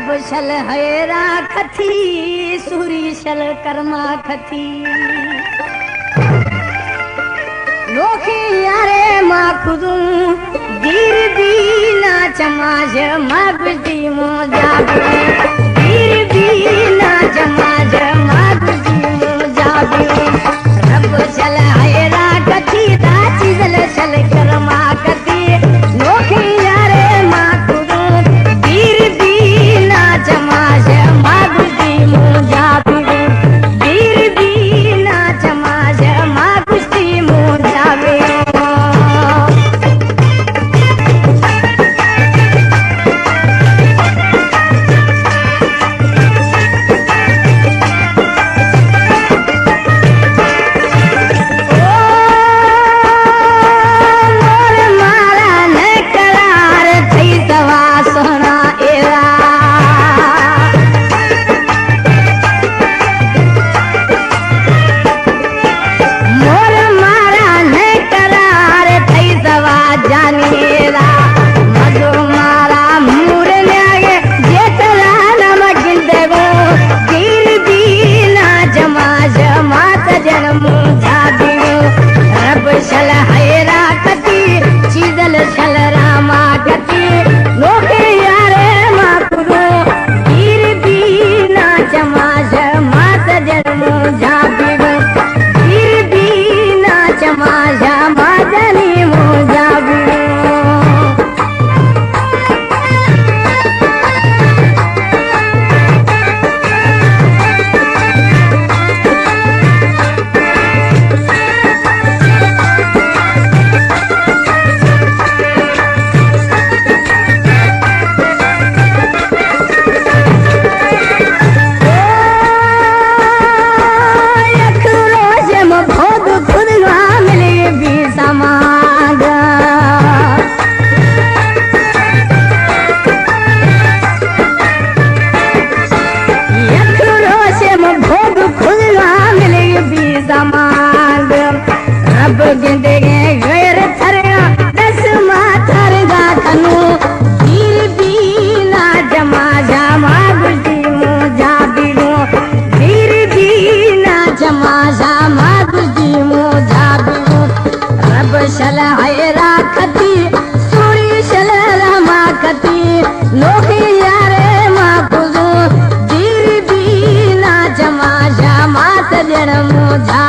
रब शल हैरा खथी सूरी शल कर्मा खथी लोखी यारे माँ खुदू दीर दीना चमाज मगदी मोजा दीर दीना चमाज मगदी मोजा रब शल हैरा खथी दाची जल शल कर्मा खथी लोखी यारे माँ खुदू दीर दीना चमाज मगदी मोजा दीर दीना चमाज मगदी मोजा शल हैरा कती चीजल शल रामा कती लोके यारे माकुरो दीर दीना चमाज मात जन्मो जाबिगो दीर दीना चमाज माजनी मो जाबिगो रब गिंदे गैर थरगा दस माथर गा तनु दीर दीना जमा जमा गुजी मोजा बिगो दीर दीना जमा जमा गुजी मोजा बिगो रब शल हैरा खती सूरी शल रमा खती लोही यारे मा खुजो दीर दीना जमा जमा तजन मोजा